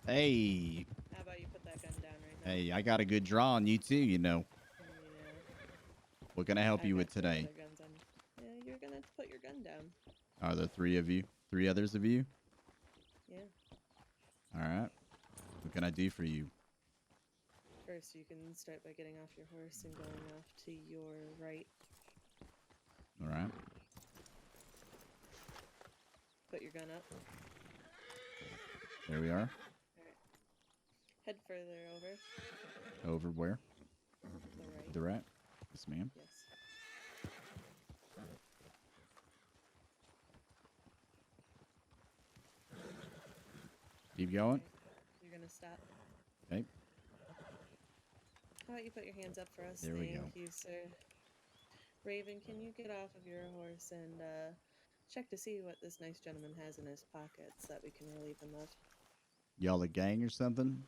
Hey, How about you put that gun down right now? hey, I got a good draw on you too, you know. Yeah. What can I help I've you got with three today? other guns on. Yeah, you're gonna have to put your gun down. Are there three of you? Three others of you? Yeah. All right. What can I do for you? First, you can start by getting off your horse and going off to your right. All right. Put your gun up. There we are. All right. Head further over. Over where? The To right. the right. Yes, ma'am. Yes. Keep All going. right. You're gonna stop. Okay. How about you put your hands up for us? There we go. Thank you, sir. Raven, can you get off of your horse and check to see what this nice gentleman has in his pockets that we can relieve him of? Y'all a gang or something?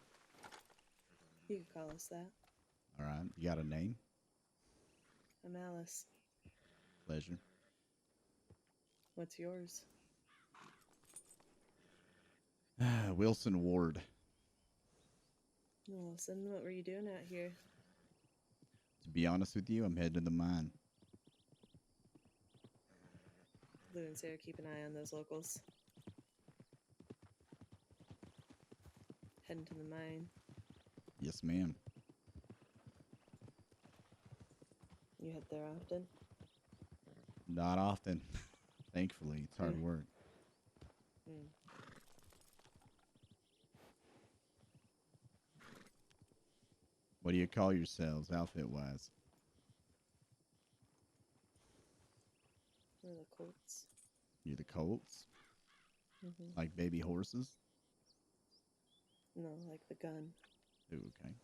You could call us that. All right. You got a name? I'm Alice. Pleasure. What's yours? Wilson Ward. Wilson, what were you doing out here? To be honest with you, I'm heading to the mine. Lou and Sarah, keep an eye on those locals. Heading to the mine. Yes, ma'am. You head there often? Not often. Thankfully, it's hard Yeah. work. Mm. What do you call yourselves, outfit-wise? We're the Colts. You're the Colts? Mm-hmm. Like baby horses? No, like the gun. Ooh, okay.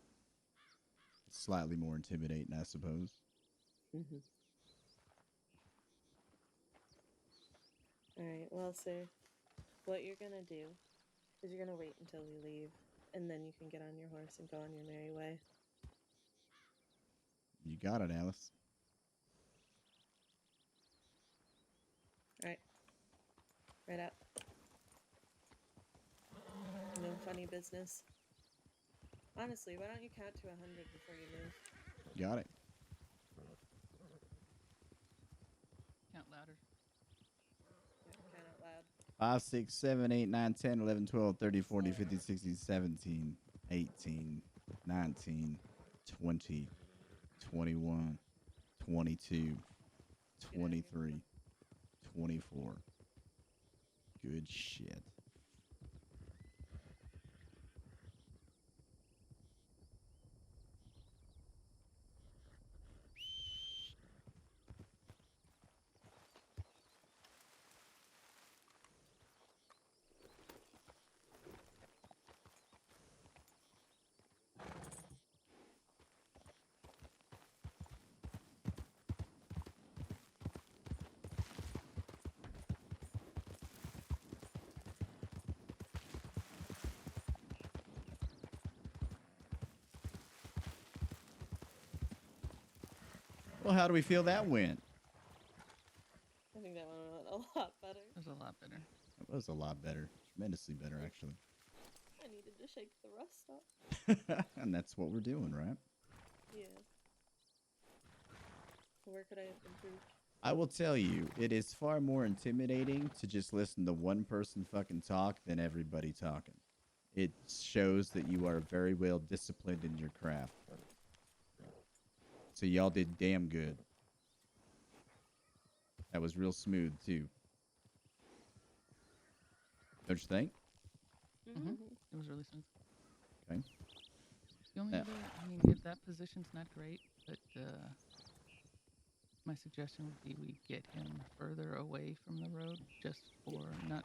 Slightly more intimidating, I suppose. Mm-hmm. All right, well, sir, what you're gonna do is you're gonna wait until we leave, and then you can get on your horse and go on your merry way. You got it, Alice. All right, right up. No funny business. Honestly, why don't you count to 100 before you move? Got it. Count louder. Yeah, count out loud. 5, 6, 7, 8, 9, 10, 11, 12, 13, 14, 15, 16, 17, 18, 19, 20, 21, 22, Get out of here, 23, Mama. 24. Good shit. Well, how do we feel that went? I think that one went a lot better. It was a lot better. That was a lot better. Tremendously better, actually. I needed to shake the rust off. And that's what we're doing, right? Yeah. Where could I have improved? I will tell you, it is far more intimidating to just listen to one person fucking talk than everybody talking. It shows that you are very well disciplined in your craft. So y'all did damn good. That was real smooth too. Don't you think? Mm-hmm. Mm-hmm. It was really smooth. Okay. The only Yeah. other, I mean, if that position's not great, but my suggestion would be we get him further away from the road, just for not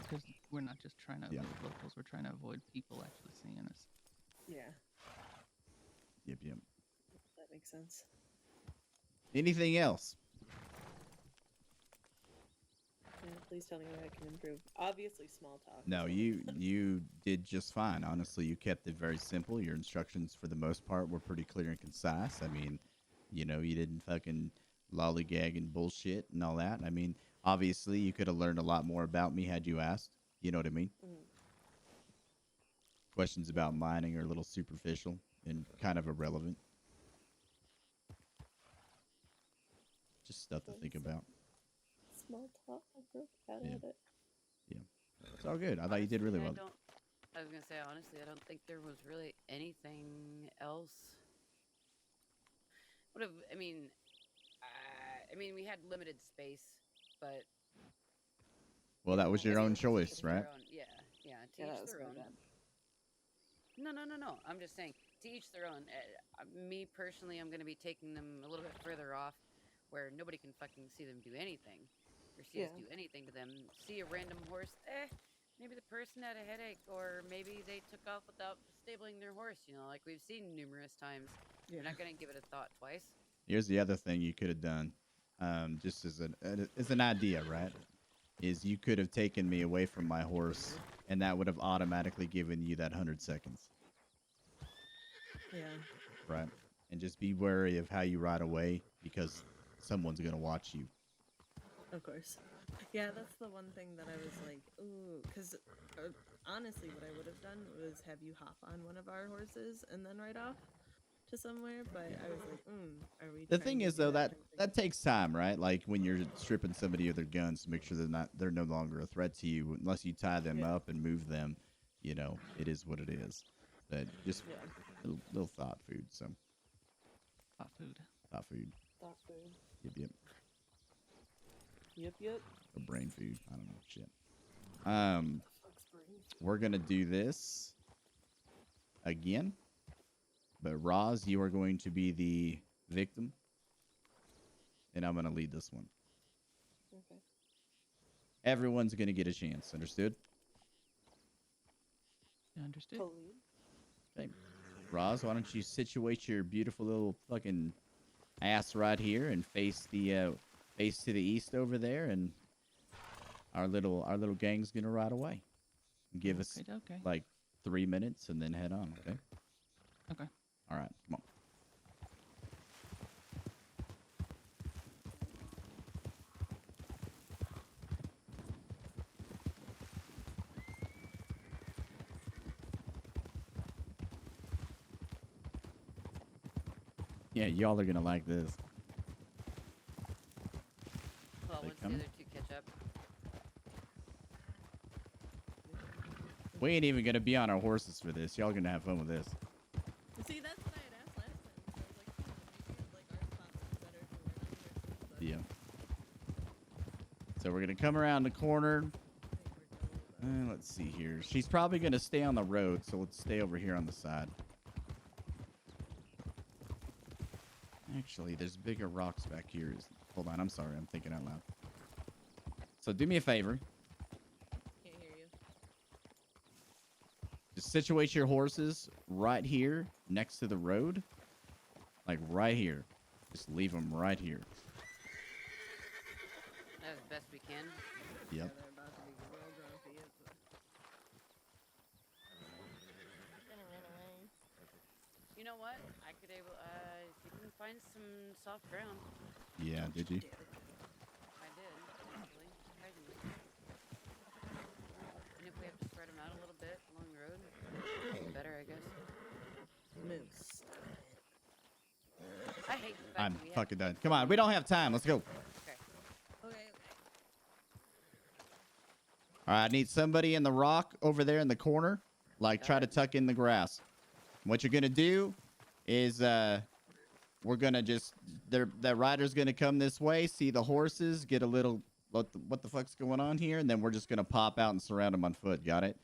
because we're not just trying to Yeah. avoid locals, we're trying to avoid people actually seeing us. Yeah, Yep, yep. that makes sense. Anything else? Yeah, please tell me where I can improve. Obviously, small talk. No, is you did just fine. Honestly, you kept it very simple. Your instructions for the most part were pretty clear and concise. I mean, you know, you didn't fucking lollygag and bullshit and all that. I mean, obviously, you could have learned a lot more about me had you asked. You know what I mean? Mm. questions about mining are a little superficial and kind of irrelevant. Just stuff to think about. Small talk. We're bad Yeah. at it. Yeah. It's all good. I thought you did really well. I was gonna say honestly, I don't think there was really anything else. What have I mean? We had limited space, but Well, that was your own choice, right? Yeah, to Yeah, that each was their my own. bad. No. I'm just saying, to each their own. Me personally, I'm gonna be taking them a little bit further off, where nobody can fucking see them do anything, or see us Yeah. do anything to them. See a random horse, maybe the person had a headache, or maybe they took off without stabling their horse. Like we've seen numerous times. You're not gonna give it a thought twice. Here's the other thing you could have done, just as an idea, right? Is you could have taken me away from my horse, and that would have automatically given you that 100 seconds, Yeah. right? And just be wary of how you ride away because someone's gonna watch you. Of course. Yeah, that's the one thing that I was like, ooh, because honestly, what I would have done was have you hop on one of our horses and then ride off to somewhere. But I was like, are we? The trying thing to is, do though, that thing? takes time, right? Like when you're stripping somebody of their guns to make sure they're no longer a threat to you, unless you tie them Yeah. up and move them. It is what it is. But just Yeah. little thought food. So Hot food. thought food. Thought food. Yep. Yep. Or brain food. I don't know. Shit. The fuck's brain? We're gonna do this again, but Roz, you are going to be the victim, and I'm gonna lead this one. Okay. Everyone's gonna get a chance. Understood? Understood. Totally. Okay. Roz, why don't you situate your beautiful little fucking ass right here and face to the east over there, and our little gang's gonna ride away. Give us Okay. like 3 minutes and then head on. Okay. Okay. All right. Come on. Yeah, y'all are gonna like this. Well, They once the coming? other two catch up. We ain't even gonna be on our horses for this. Y'all gonna have fun with this. See, that's what I had asked last time. So I was like, maybe like our spot would be better if we weren't on horses. But Yeah. So we're gonna come around the corner. I think we're going with Let's see here. She's probably gonna stay on the road, so let's stay over here on the side. Actually, there's bigger rocks back here. Hold on, I'm sorry. I'm thinking out loud. So do me a favor. Can't hear you. Just situate your horses right here next to the road. Like right here. Just leave them right here. As best we can. Yep. Yeah, they're about to be real grumpy. Gonna run away. You know what? I could see if we can find some soft ground. Yeah, did you? I did, actually. Surprisingly. And if we have to spread them out a little bit along the road, better, I guess. Moose. I hate the fact I'm that we have fucking done. Come on, we don't have time. Let's go. Okay. Okay. All right, I need somebody in the rock over there in the corner. Like, try to tuck in the grass. What you're going to do is we're going to just... That rider's going to come this way, see the horses, get a little... What the fuck's going on here? And then we're just going to pop out and surround them on foot. Got it?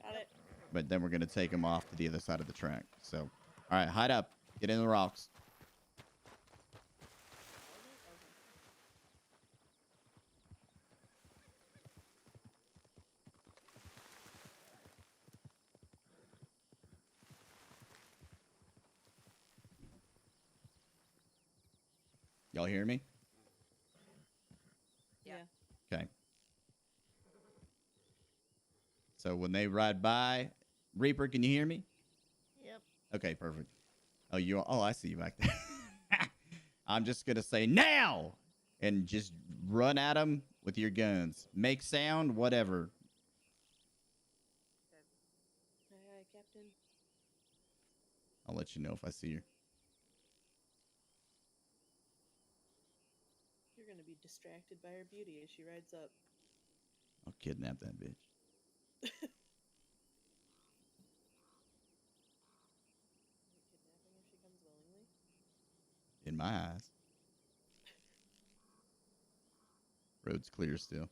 Got it. But then we're going to take them off to the other side of the track. So, all right, hide up. Get in the rocks. Y'all hear me? Yeah. Okay. So when they ride by, Reaper, can you hear me? Yep. Okay, perfect. Oh, I see you back there. I'm just gonna say now, and just run at them with your guns. Make sound, whatever. I'll let you know if I see her. You're gonna be distracted by her beauty as she rides up. I'll kidnap that bitch. Is it kidnapping if she comes willingly? In my eyes. Road's clear still.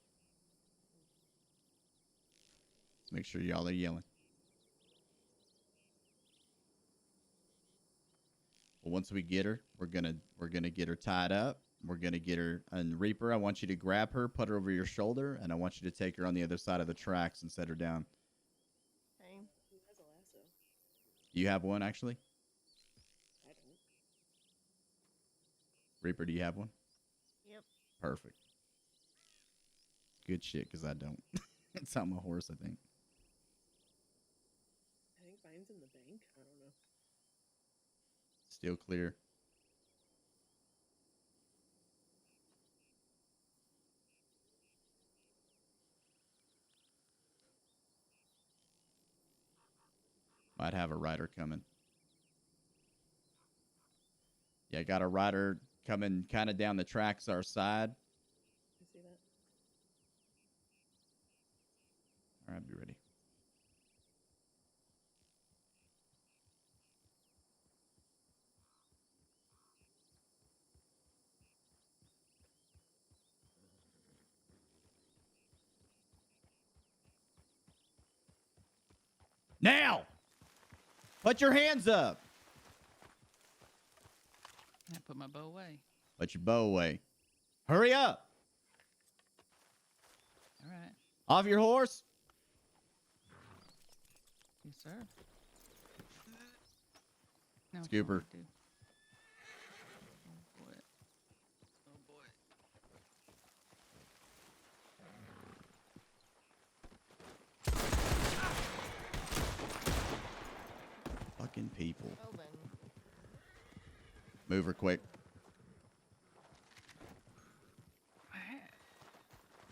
Let's make sure y'all are yelling. Well, once we get her, we're gonna get her tied up. We're gonna get her. And Reaper, I want you to grab her, put her over your shoulder, and I want you to take her on the other side of the tracks and set her down. Okay. Who has a lasso? Do you have one actually? I don't. Reaper, do you have one? Yep. Perfect. Good shit, because I don't. It's on my horse, I think. I think mine's in the bank. I don't know. Still clear. Might have a rider coming. Yeah, got a rider coming kind of down the tracks our side. I see that. All right, be ready. Now! Put your hands up! I put my bow away. Put your bow away. Hurry up! All right. Off your horse! Yes, sir. Now what Scooper. you want me to do? Oh boy. Oh boy. Fucking people. Well then. Move her quick.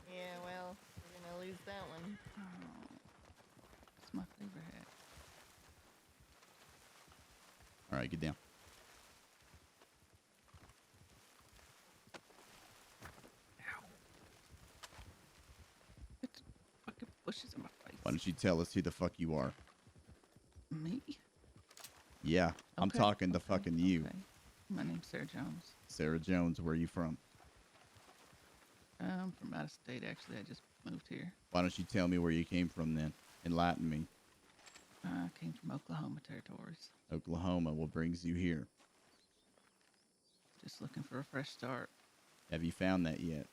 Yeah, well, we're gonna lose that one. Oh, it's my favorite hat. All right, get down. Ow. It's fucking bushes in my face. Why don't you tell us who the fuck you are? Me? Yeah, I'm Okay, talking to okay, fucking you. okay. My name's Sarah Jones. Sarah Jones, where are you from? I'm from out of state, actually. I just moved here. Why don't you tell me where you came from then? Enlighten me. I came from Oklahoma territories. Oklahoma, what brings you here? Just looking for a fresh start. Have you found that yet?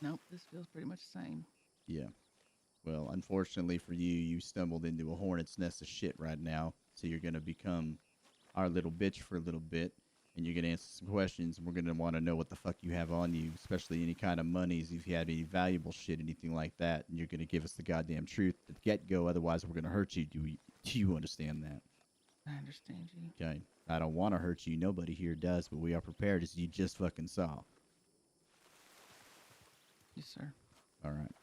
Nope, this feels pretty much the same. Yeah. Well, unfortunately for you, you stumbled into a hornet's nest of shit right now. So you're going to become our little bitch for a little bit. And you're going to answer some questions. And we're going to want to know what the fuck you have on you. Especially any kind of monies, if you have any valuable shit, anything like that. And you're going to give us the goddamn truth at the get-go. Otherwise, we're going to hurt you. Do you understand that? I understand you. Okay. I don't want to hurt you. Nobody here does. But we are prepared, as you just fucking saw. Yes, sir. All right.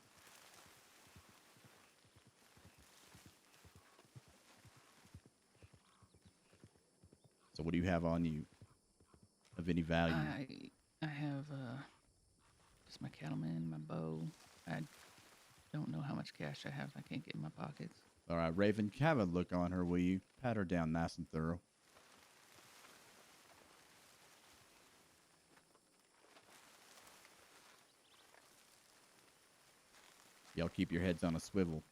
So what do you have on you of any value? I have just my cattleman, my bow. I don't know how much cash I have. I can't get in my pockets. All right, Raven, have a look on her, will you? Pat her down nice and thorough. Y'all keep your heads on a swivel.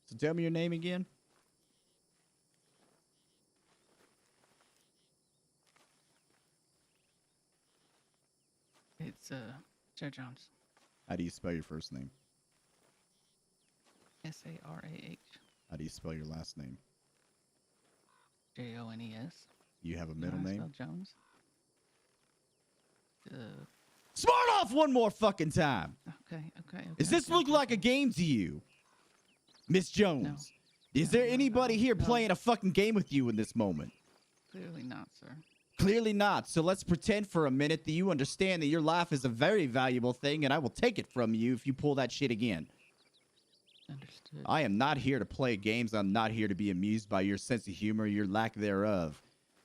So tell me your name again. It's Sarah Jones. How do you spell your first name? Sarah. How do you spell your last name? Jones. You have a You know middle how to name? spell Jones? Smart off one more fucking time. Okay. Does this look like a game to you, Miss Jones? Is No, there not at anybody all. here No. playing a fucking game with you in this moment? Clearly not, sir. Clearly not. So let's pretend for a minute that you understand that your life is a very valuable thing, and I will take it from you if you pull that shit again. Understood. I am not here to play games. I'm not here to be amused by your sense of humor, your lack thereof.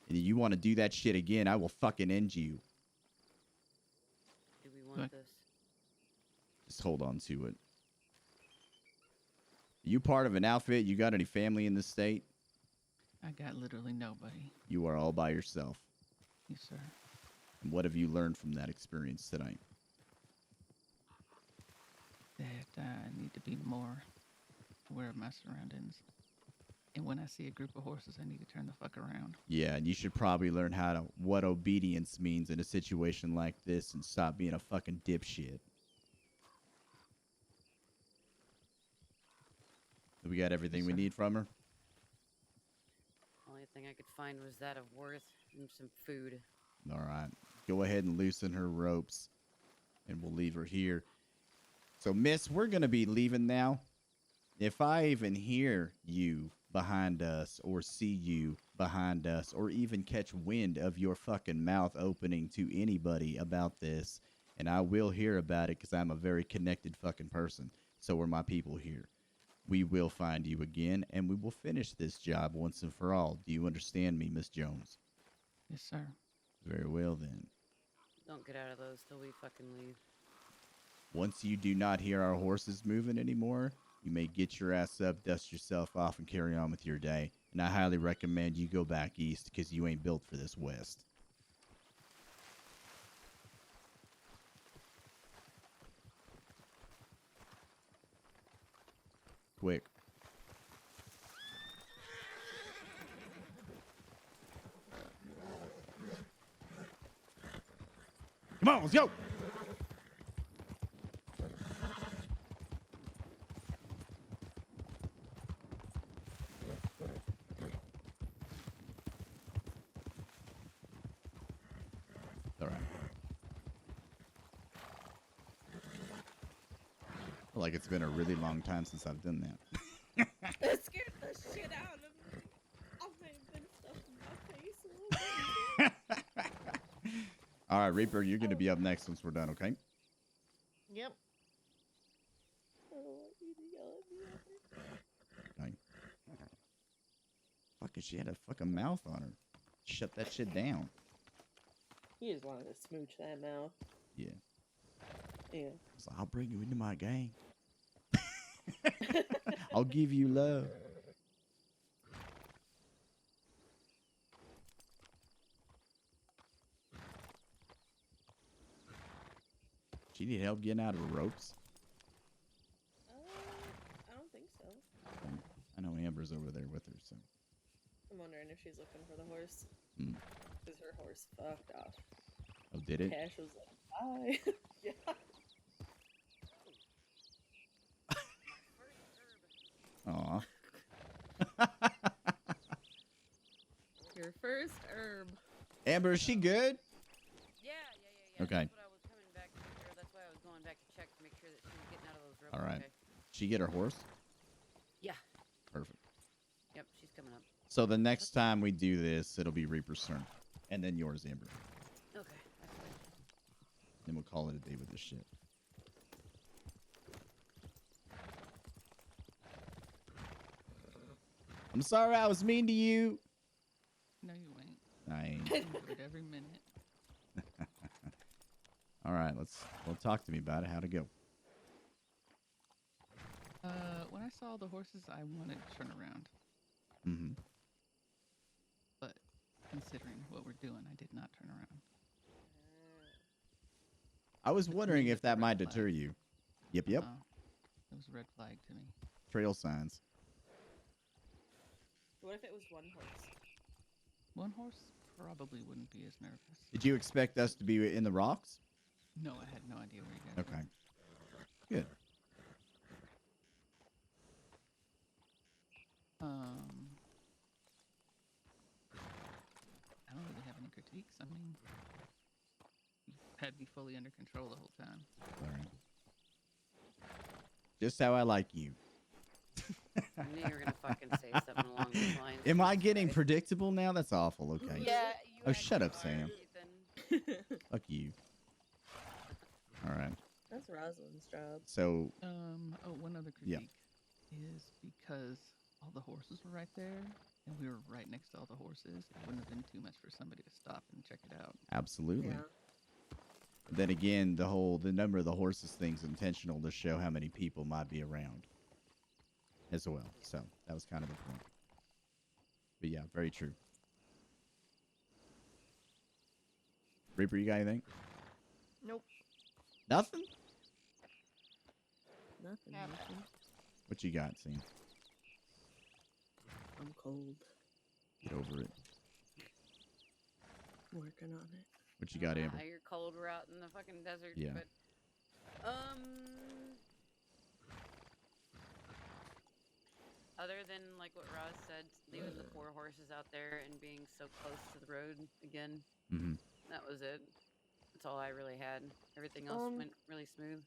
And if you want to do that shit again, I will fucking end you. Do we want What? this? Just hold on to it. You part of an outfit? You got any family in this state? I got literally nobody. You are all by yourself. Yes, sir. And what have you learned from that experience tonight? That I need to be more aware of my surroundings. And when I see a group of horses, I need to turn the fuck around. Yeah, and you should probably learn what obedience means in a situation like this and stop being a fucking dipshit. We got everything we sir. need from her? Only thing I could find was that of worth and some food. All right. Go ahead and loosen her ropes, and we'll leave her here. So, miss, we're going to be leaving now. If I even hear you behind us or see you behind us or even catch wind of your fucking mouth opening to anybody about this, and I will hear about it because I'm a very connected fucking person. So are my people here. We will find you again, and we will finish this job once and for all. Do you understand me, Miss Jones? Yes, sir. Very well, then. Don't get out of those till we fucking leave. Once you do not hear our horses moving anymore, you may get your ass up, dust yourself off, and carry on with your day. And I highly recommend you go back east because you ain't built for this west. Quick. Come on, let's go! All right. I feel like it's been a really long time since I've done that. It scared the shit out of me. Oh, I've been stuff in my face a little bit. All right, Reaper, you're going to be up next once we're done, okay? Yep. I don't want you to yell at me. Okay. Fucking, she had a fucking mouth on her. Shut that shit down. He just wanted to smooch that mouth. Yeah. Yeah. So I'll bring you into my gang. I'll give you love. She need help getting out of the ropes. I don't think so. I know Amber's over there with her, so. I'm wondering if she's looking for the horse. Hmm. Because her horse fucked off. Oh, did it? Cash was like, bye. Yeah. Aw. Your first herb. Amber, is she good? Yeah. Okay. That's what I was coming back to make sure. That's why I was going back to check to make sure that she was getting out of those ropes. All right. Okay. She get her horse? Yeah. Perfect. Yep, she's coming up. So the next time we do this, it'll be Reaper's turn. And then yours, Amber. Okay. That's good. Then we'll call it a day with this shit. I'm sorry I was mean to you. No, you ain't. I ain't. You do it every minute. All right, well, talk to me about it. How'd it go? When I saw the horses, I wanted to turn around. Mm-hmm. But considering what we're doing, I did not turn around. I was wondering me, if it's a that red might flag. deter you. Yep. It was a red flag to me. Trail signs. What if it was one horse? One horse probably wouldn't be as nervous. Did you expect us to be in the rocks? No, I had no idea where you guys Okay. Good. critiques. I mean, you had me fully under control the whole time. All right. Just how I like you. I knew you were gonna fucking say something along those lines. Am I Jesus getting Christ. predictable now? That's awful. Okay. Yeah. You Oh, shut up, actually are, Sam. Ethan. Fuck you. All right. That's Roslyn's job. So, Oh, one other Yeah. critique is because all the horses were right there, and we were right next to all the horses. It wouldn't have been too much for somebody to stop and check it out. absolutely. Yeah. Then again, the number of the horses thing's intentional to show how many people might be around as well. So that was kind of the point. But yeah, very true. Reaper, you got anything? Nope. Nothing? Nothing. Yeah. Nothing. What you got, Sam? I'm cold. Get over it. Working on it. What you got, Amber? You're cold. We're out in the fucking desert. Yeah. But, other than like what Roz said, leaving the 4 horses out there and being so close to the road again, Mm-hmm. that was it. That's all I really had. Everything else went really smooth.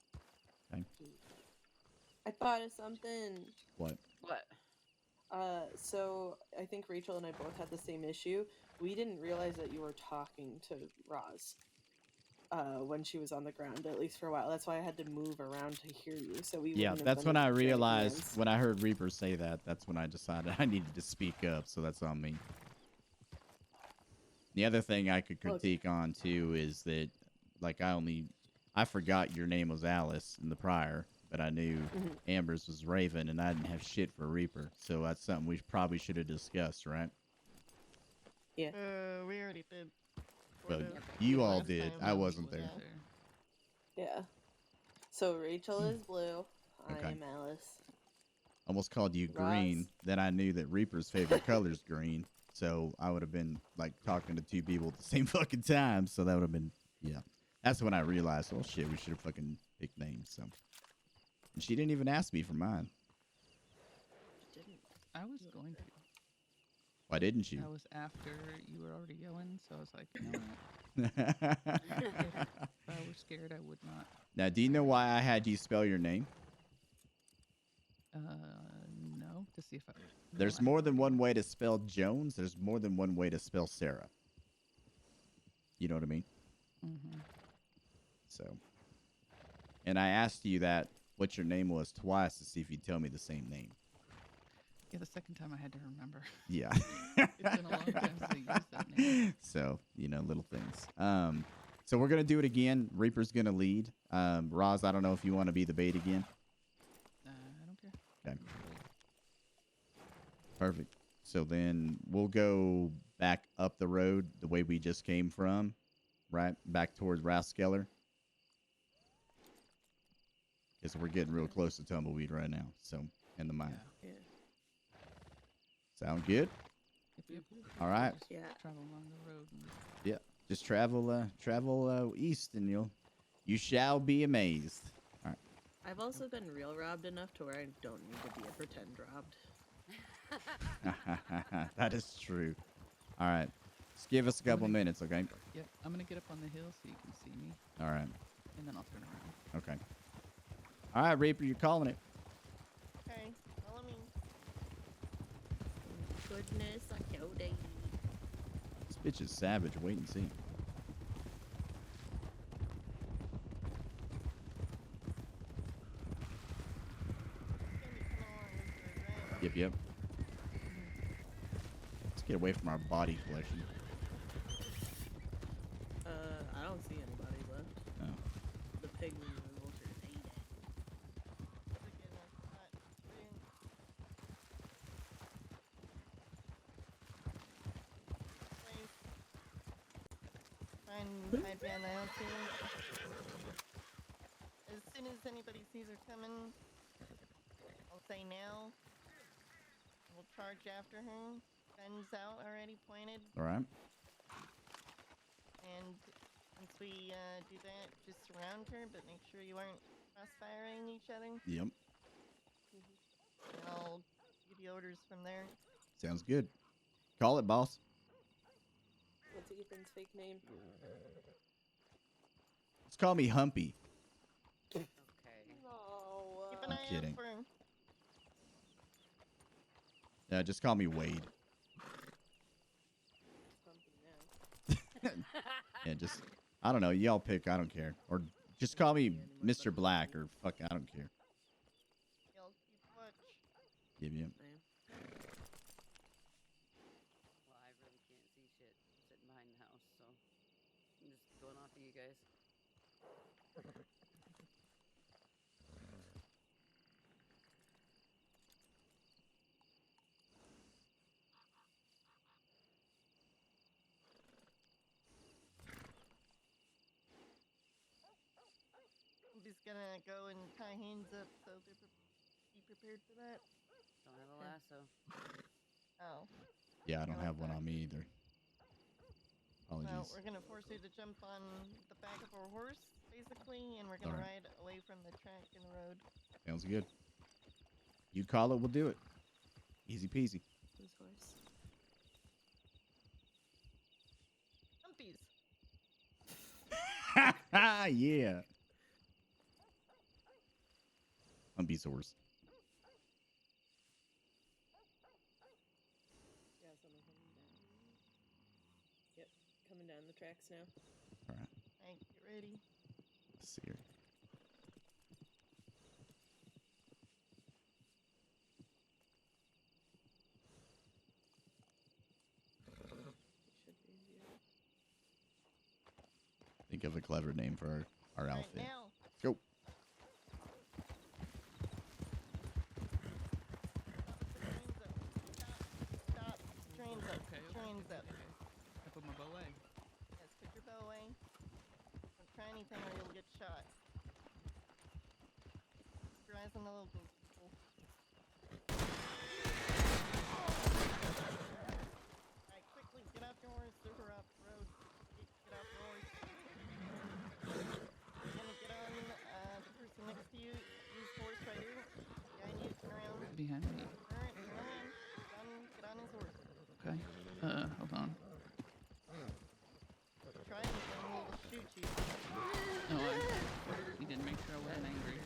I thought of something. What? What? So I think Rachel and I both had the same issue. We didn't realize that you were talking to Roz when she was on the ground, at least for a while. That's why I had to move around to hear you. So we Yeah, wouldn't have that's done when I any realized, shenanigans. when I heard Reaper say that, that's when I decided I needed to speak up, so that's on me. The other thing I could Well, critique on, too, is that, like, I forgot your name was Alice in the prior, but I knew Mhm. Amber's was Raven, and I didn't have shit for Reaper, so that's something we probably should have discussed, right? Yeah. We already did. But Sort of. you all Last did. time I we wasn't was there. out. Yeah. So Rachel is blue. Okay. I am Alice. Almost called you Roz. green. Then I knew that Reaper's favorite color is green. So I would have been like talking to 2 people at the same fucking time. So that would have been, yeah. That's when I realized, oh shit, we should have fucking picked names. So, and she didn't even ask me for mine. Didn't. I was going to. Why didn't you? That was after you were already yelling, so I was like, you know what? If I were scared, I would not. Now, do you know why I had you spell your name? No, to see if I. There's no, I more have than no one idea. way to spell Jones. There's more than one way to spell Sarah. You know what I mean? Mhm. So, and I asked you that what your name was twice to see if you'd tell me the same name. Yeah, the second time I had to remember. Yeah. It's been a long time since I used that name. So, you know, little things. So we're gonna do it again. Reaper's gonna lead. Roz, I don't know if you want to be the bait again. I don't care. Okay. Perfect. So then we'll go back up the road the way we just came from, right? Back towards Raskeller. Because we're getting real close to Tumbleweed right now. So, in the mine. Yeah. Yeah. Sound good? Yep. All right. Just Yeah. travel along the road. And Yeah. Just travel east and you shall be amazed. All I've also been real robbed enough to where I don't need to be a pretend robbed. right. That is true. All right. Just give us a couple minutes, okay? yep, I'm gonna get up on the hill so you can see me, All right. and then I'll turn around. Okay. All right, Reaper, you're calling it. Okay. Follow me. Goodness, I killed it. This bitch is savage. Wait and see. It's gonna be coming along this road, right? Yep. Let's get away from our body collection. I don't see anybody left. Oh. The pig removals are needed. That's a good enough spot for you. Place. Hide behind the house here. As soon as anybody sees her coming, I'll say now. We'll charge after her. Guns out already pointed. All right. And once we do that, just surround her, but make sure you aren't cross-firing each other. Yep. And I'll give you orders from there. Sounds good. Call it, boss. Let's see. Logan's fake name. Just call me Humpy. Okay. No. Keep an I'm eye kidding. out for him. Yeah, just call me Wade. Yeah, just I don't know. Y'all pick. I don't care. Or just call me Mr. Black or fuck. I don't care. Y'all keep watch. Give you. Yeah. Well, I really can't see shit sitting behind the house, so I'm just going off of you guys. I'm just gonna go and tie hands up so they're be prepared for that. Don't have a Okay. lasso. Oh. Yeah, I don't Go have with one that. on me either. Well, Apologies. we're gonna force you to jump on the back of our horse, basically, and we're gonna Alright. ride away from the track and the road. Sounds good. You call it, we'll do it. Easy peasy. Whose horse? Humpies. Yeah. Humpy's horse. Yeah, some of them down. Yep, coming down the tracks now. All right. Alright, get ready. Let's see here. Should be easier. Think of a clever name for our Alright, outfit. now. Let's go. Stop. Trains up. Okay. Trains up. I put my bow away. Yes, put your bow away. Don't try anything or you'll get shot. Keep your eyes on the locals, people. Alright, quickly, get off your horse. Super off the road. Get off your horse. You're gonna get on the person next to you. Use horse right here. Behind you, turn around. Behind me. Alright, turn around. Get on his horse. Okay. Hold on. Try anything, he'll shoot you. No, he didn't make sure I wasn't angry.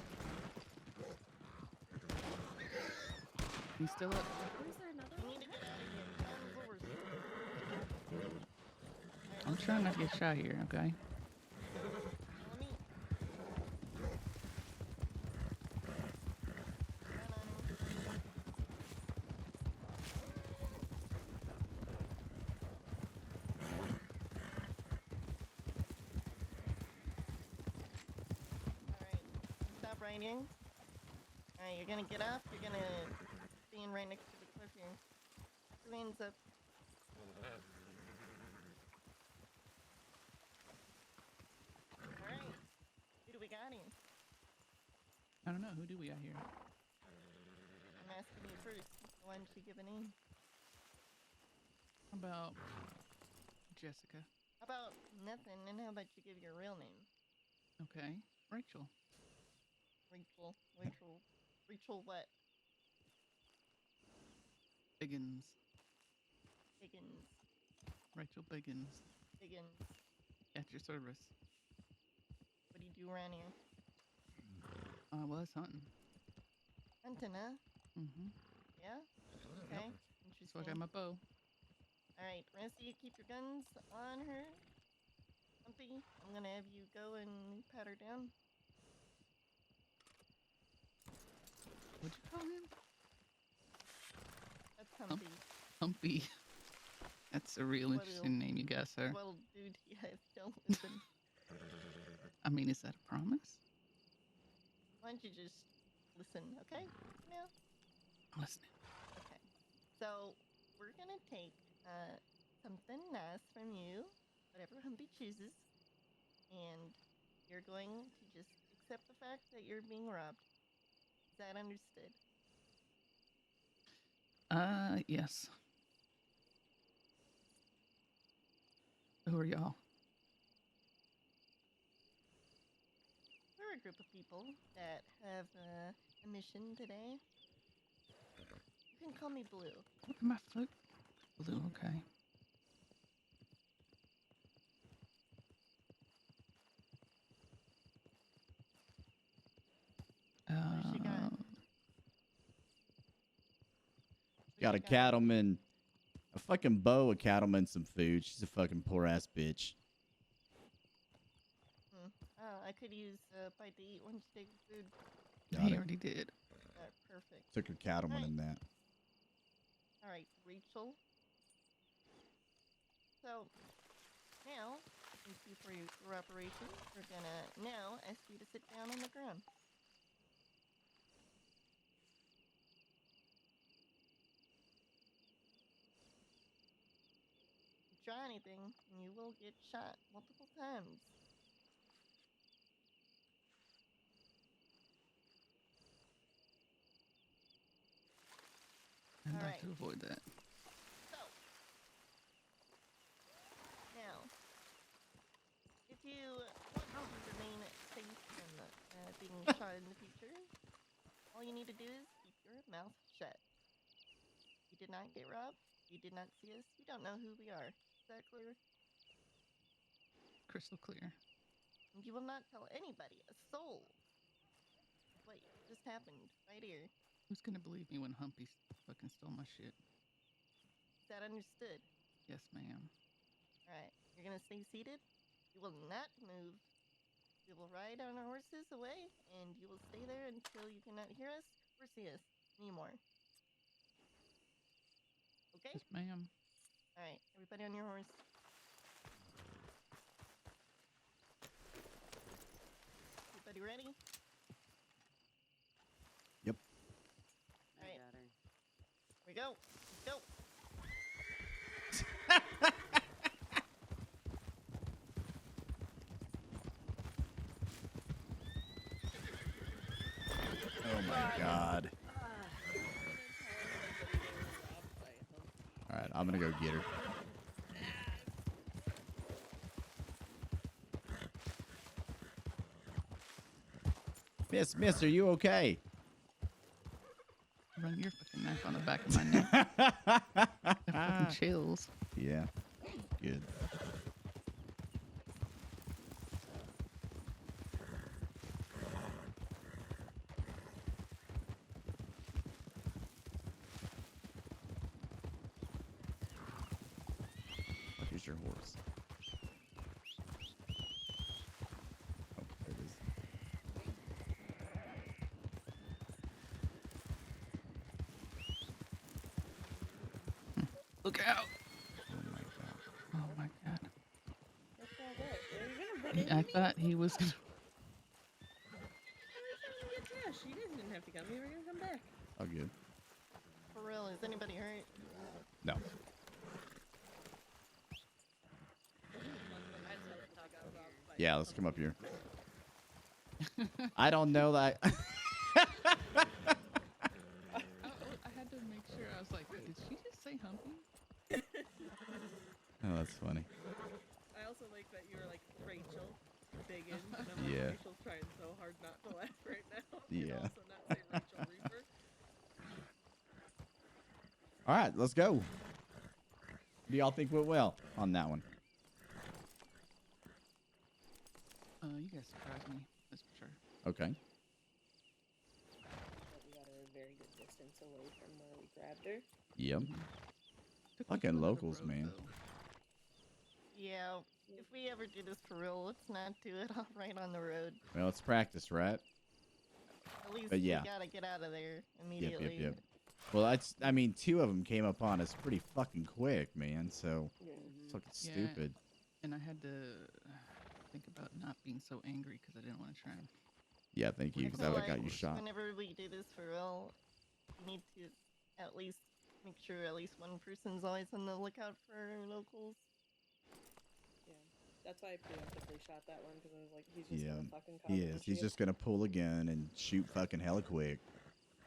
He's still up. Oh, is there another You one? need to get out of here. Get on his horse. Alright, I'm trying not to get shot here, okay? follow me. Run on him. Alright, stop riding. Alright, you're gonna get up. You're gonna stand right next to the cliff here. Put your hands up. Alright, who do we got here? I don't know. Who do we got here? I'm asking you first. Why don't you give a name? How about Jessica? How about nothing, and how about you give your real name? Okay. Rachel. Rachel what? Biggins. Higgins. Rachel Biggins. Higgins. At your service. What do you do around here? I was hunting. Hunting, huh? Mm-hmm. Yeah? Okay. So I Interesting. got my bow. Alright, rest of you keep your guns on her. Humpy, I'm gonna have you go and pat her down. What'd you call him? That's Humpy. Humpy. That's a real What interesting name you got, sir. Well, dude, yeah, don't listen. I mean, is that a promise? Why don't you just listen, okay? Yeah. I'm listening. Okay. So, we're gonna take something nice from you, whatever Humpy chooses, and you're going to just accept the fact that you're being robbed. Is that understood? Yes. Who are y'all? We're a group of people that have a mission today. You can call me Blue. Look at my foot. Blue, okay. Got a cattleman, a fucking bow, a cattleman, some food. She's a fucking poor ass bitch. I could use a bite to eat once you take the food. Got He it. already did. Perfect. Took her cattleman in that. All right, Rachel. So now, thank you for your cooperation. We're gonna now ask you to sit down on the ground. Try anything, and you will get shot multiple times. I'd like Alright. to avoid that. So, now, if you want to remain safe from being shot in the future, all you need to do is keep your mouth shut. You did not get robbed. You did not see us. You don't know who we are. Is that clear? Crystal clear. And you will not tell anybody, a soul, what just happened right here. Who's gonna believe me when Humpy fucking stole my shit? Is that understood? Yes, ma'am. Alright, you're gonna stay seated. You will not move. We will ride on our horses away, and you will stay there until you cannot hear us or see us anymore. Okay? Yes, ma'am. Alright, everybody on your horse. Everybody ready? Yep. I Alright. got her. Here we go. Let's go. Oh my god. All right, I'm gonna go get her. Miss, are you okay? Run your fucking knife on the back of my neck. That fucking chills. Yeah. Good. Here's your horse. Oh, there it is. Look out! Oh my god. Oh my god. What's all that? Are you gonna run into I me? thought he was gonna. Every time you get trashed, you guys didn't have to come. We were gonna come back. Oh, good. For real, is anybody hurt? No. I just have to talk about Yeah, let's come up here. I don't know that. I had to make sure. I was like, did she just say Humpy? Oh, that's funny. I also like that you were like Rachel, digging, and I'm like, Yeah. Rachel's trying so hard not to laugh right now. Yeah. And also not say Rachel Reaper. All right, let's go. Do y'all think went well on that one? You guys surprised me. That's for sure. Okay. But we got her a very good distance away from where we grabbed her. Yep. Took me to Fucking another locals, road, man. though. Yeah, if we ever do this for real, let's not do it all right on the road. Well, it's practice, right? At least But yeah. we gotta get out of there Yep, immediately. yep. Well, I mean, two of them came up on us pretty fucking quick, man. So it's fucking Yeah. stupid. And I had to think about not being so angry because I didn't want to try and. Yeah, thank you, I because feel that would like got you shot. Whenever we do this for real, we need to at least make sure at least one person's always on the lookout for locals. Yeah. That's why I preemptively shot that one, because I was like, he's just Yeah, gonna fucking cause he an is. He's issue. just gonna pull a gun and shoot fucking hella quick.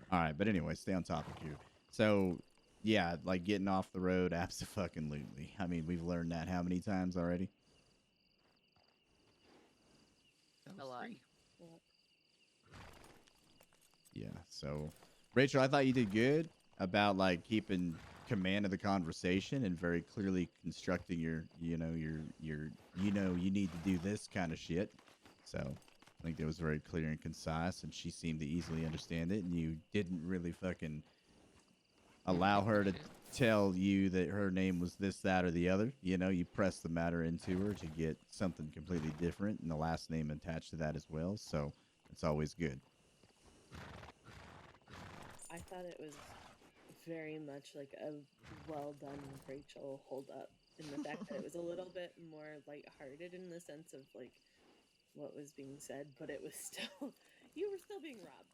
All right, but anyway, stay on topic here. So, yeah, like getting off the road, abso-fucking-lutely. I mean, we've learned that how many times already? That A was lot. 3. Yeah. So, Rachel, I thought you did good about like keeping command of the conversation and very clearly constructing your you need to do this kind of shit. So, I think that was very clear and concise, and she seemed to easily understand it. And you didn't really fucking allow her to Shit. tell you that her name was this, that, or the other. You know, you press the matter into her to get something completely different and the last name attached to that as well. So it's always good. I thought it was very much like a well done Rachel hold up in the fact that it was a little bit more lighthearted in the sense of like what was being said, but it was still you were still being robbed.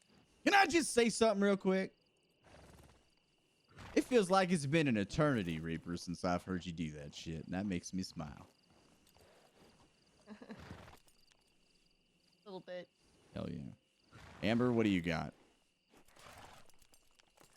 Can I just say something real quick? It feels like it's been an eternity, Reaper, since I've heard you do that shit, and that makes me smile. A little bit. Hell yeah. Amber, what do you got?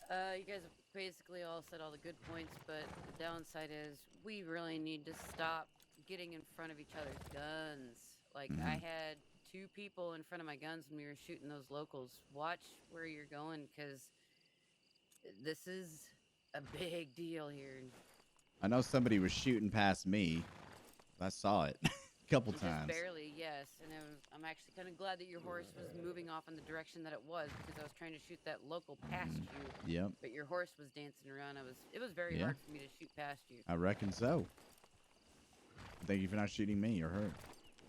You guys have basically all said all the good points, but the downside is we really need to stop getting in front of each other's guns. Like, I had 2 people in front of my guns when we were shooting those locals. Watch where you're going, because this is a big deal here. I know somebody was shooting past me. I saw it a couple Just times. barely, yes. And I'm actually kind of glad that your horse was moving off in the direction that it was, because I was trying to shoot that local past you. Yep, But your horse was dancing around. It was very Yeah. hard for me to shoot past you. I reckon so. Thank you for not shooting me or her.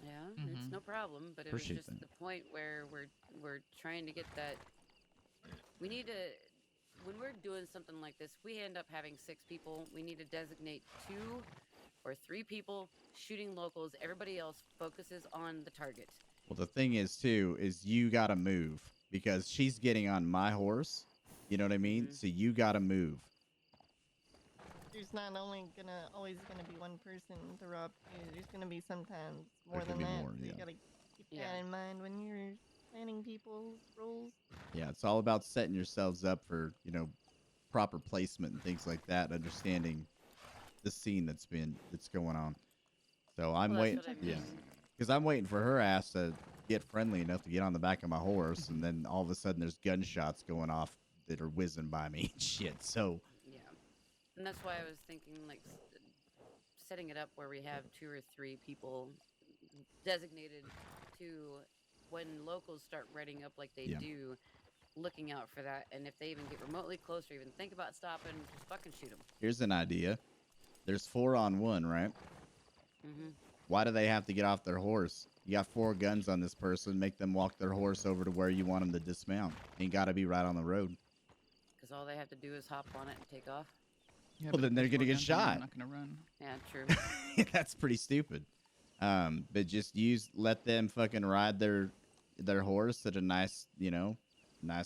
Yeah, it's no problem. But it was Appreciate just that. the point where we're trying to get that. We need to. When we're doing something like this, we end up having 6 people. We need to designate 2 or 3 people shooting locals. Everybody else focuses on the target. Well, the thing is, too, is you got to move because she's getting on my horse. You know what I mean? So you got to move. There's not only always gonna be one person to rob you. There's gonna be sometimes more could than be that. more, So yeah. you gotta keep Yeah. that in mind when you're planning people's roles. Yeah, it's all about setting yourselves up for, proper placement and things like that, understanding the scene that's going on. So I'm Well, that's waiting, what I yeah, mean. because I'm waiting for her ass to get friendly enough to get on the back of my horse, and then all of a sudden there's gunshots going off that are whizzing by me and shit. So Yeah, and that's why I was thinking like setting it up where we have 2 or 3 people designated to when locals start reading up like they Yeah. do, looking out for that. And if they even get remotely close or even think about stopping, just fucking shoot them. here's an idea: there's 4 on 1, right? Why do they have to get off their horse? You got 4 guns on this person. Make them walk their horse over to where you want them to dismount. Ain't got to be right on the road. Because all they have to do is hop on it and take off. Yeah, Well, but then if they're there's gonna 4 get guns on you, shot. I'm not gonna run. Yeah, true. That's pretty stupid. But just let them fucking ride their horse at a nice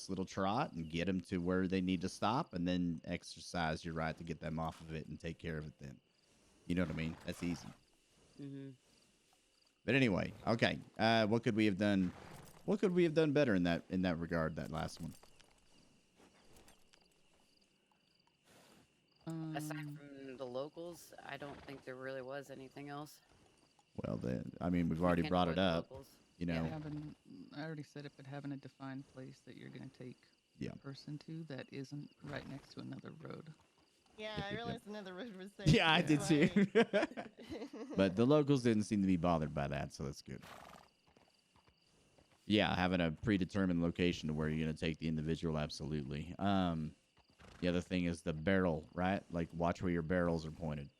little trot and get them to where they need to stop, and then exercise your right to get them off of it and take care of it then. You know what I mean? That's easy. But anyway, okay. What could we have done? What could we have done better in that regard? That last one. Aside from the locals, I don't think there really was anything else. Well, we've We already can't brought it avoid the up. locals. You know, I already said it, but having a defined place that you're gonna take Yeah. the person to that isn't right next to another road. Yeah, I Yep. realized another road was there. Yeah, I Yeah. did too. But the locals didn't seem to be bothered by that, so that's good. Yeah, having a predetermined location to where you're going to take the individual, absolutely. The other thing is the barrel, right? Like, watch where your barrels are pointed.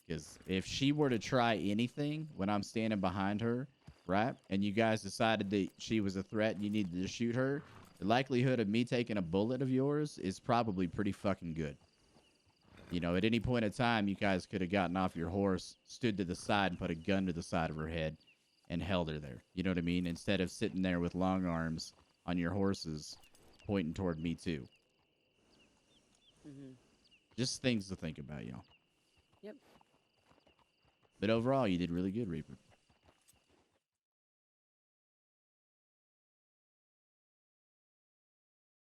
Because if she were to try anything when I'm standing behind her, right, and you guys decided that she was a threat and you needed to shoot her, the likelihood of me taking a bullet of yours is probably pretty fucking good. At any point in time, you guys could have gotten off your horse, stood to the side, and put a gun to the side of her head and held her there. You know what I mean? Instead of sitting there with long arms on your horses pointing toward me, too. Just things to think about, y'all. Yep. But overall, you did really good, Reaper.